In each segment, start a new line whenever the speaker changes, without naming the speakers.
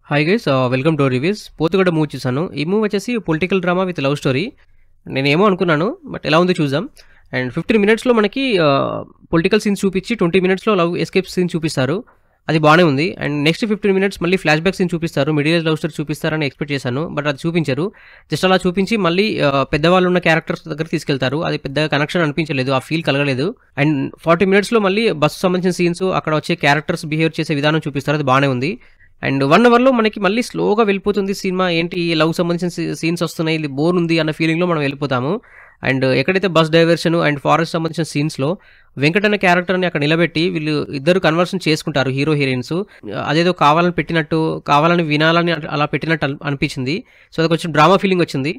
Hi guys welcome to reviews. Pothugadda movie చూసాను. ఈ movie వచ్చేసి political drama with love story. నేనేమో అనుకున్నాను, బట్ ఎలా ఉందో చూద్దాం. అండ్ 15 మినిట్స్లో మనకి పొలిటికల్ సీన్స్ చూపించి 20 మినిట్స్లో లవ్ ఎస్కేప్ సీన్ చూపిస్తారు. అది బాగానే ఉంది. అండ్ నెక్స్ట్ 15 మినిట్స్ మళ్ళీ ఫ్లాష్ బ్యాక్ సీన్ చూపిస్తారు, మిడిల్ ఏజ్ లవ్ స్టోరీ చూపిస్తారని ఎక్స్పెక్ట్ చేశాను, బట్ అది చూపించారు. జస్ట్ అలా చూపించి మళ్ళీ పెద్దవాళ్ళు ఉన్న క్యారెక్టర్స్ దగ్గర తీసుకెళ్తారు. అది పెద్ద కనెక్షన్ అనిపించలేదు, ఆ ఫీల్ కలగలేదు. అండ్ 40 మినిట్స్లో మళ్ళీ బస్సు సంబంధించిన సీన్స్, అక్కడ వచ్చే క్యారెక్టర్స్ బిహేవ్ చేసే విధానం చూపిస్తారు. అది బాగానే ఉంది. అండ్ 1 అవర్లో మనకి మళ్ళీ స్లోగా వెళ్ళిపోతుంది సినిమా. ఏంటి లవ్ సంబంధించిన సీన్స్ వస్తున్నాయి, ఇది బోర్ ఉంది అన్న ఫీలింగ్లో మనం వెళ్ళిపోతాము. అండ్ ఎక్కడైతే బస్ డైవర్షన్ అండ్ ఫారెస్ట్ సంబంధించిన సీన్స్లో వెంకట్ అనే క్యారెక్టర్ని అక్కడ నిలబెట్టి వీళ్ళు ఇద్దరు కన్వర్షన్ చేసుకుంటారు, హీరో హీరోయిన్స్. అదేదో కావాలని పెట్టినట్టు, కావాలని వినాలని అలా పెట్టినట్టు అనిపించింది. సో అది కొంచెం డ్రామా ఫీలింగ్ వచ్చింది.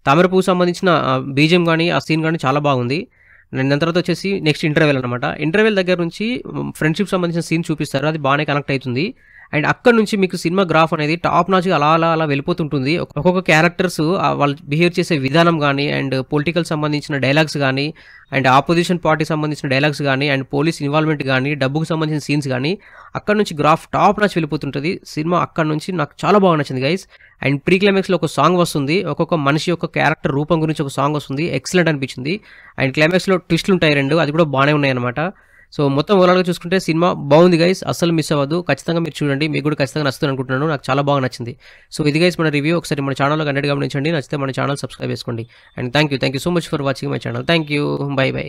తామరపువ్వు సంబంధించిన బీజియం కానీ ఆ సీన్ కానీ చాలా బాగుంది. అండ్ దాని తర్వాత వచ్చేసి నెక్స్ట్ ఇంటర్వెల్ అనమాట. ఇంటర్వెల్ దగ్గర నుంచి ఫ్రెండ్షిప్ సంబంధించిన సీన్ చూపిస్తారు, అది బాగానే కనెక్ట్ అవుతుంది. అండ్ అక్కడ నుంచి మీకు సినిమా గ్రాఫ్ అనేది టాప్ నాచ్గా అలా వెళ్ళిపోతుంటుంది. ఒక్కొక్క క్యారెక్టర్స్ వాళ్ళు బిహేవ్ చేసే విధానం కానీ, అండ్ పొలిటికల్ సంబంధించిన డైలాగ్స్ కానీ, అండ్ ఆపోజిషన్ పార్టీ సంబంధించిన డైలాగ్స్ కానీ, అండ్ పోలీస్ ఇన్వాల్వ్మెంట్ కానీ, డబ్బుకు సంబంధించిన సీన్స్ కానీ, అక్కడ నుంచి గ్రాఫ్ టాప్ నాచ్ వెళ్ళిపోతుంటుంది. సినిమా అక్కడ నుంచి నాకు చాలా బాగా నచ్చింది గైస్. అండ్ ప్రీ క్లైమాక్స్లో ఒక సాంగ్ వస్తుంది, ఒక్కొక్క మనిషి యొక్క క్యారెక్టర్ రూపం గురించి ఒక సాంగ్ వస్తుంది, ఎక్సలెంట్ అనిపించింది. అండ్ క్లైమాక్స్లో ట్విస్ట్లు ఉంటాయి 2, అది కూడా బాగానే ఉన్నాయి అనమాట. సో మొత్తం ఓవరాల్గా చూసుకుంటే సినిమా బాగుంది గైస్, అస్సలు మిస్ అవ్వదు. ఖచ్చితంగా మీరు చూడండి, మీకు కూడా ఖచ్చితంగా నచ్చుతుంది అనుకుంటున్నాను. నాకు చాలా బాగా నచ్చింది. సో ఇది గైస్ మన రివ్యూ. ఒకసారి మన ఛానల్లో కంటెంట్ గమనించండి, నచ్చితే మన ఛానల్ సబ్స్క్రైబ్ చేసుకోండి. And thank you so much for watching my channel. Thank you, by by.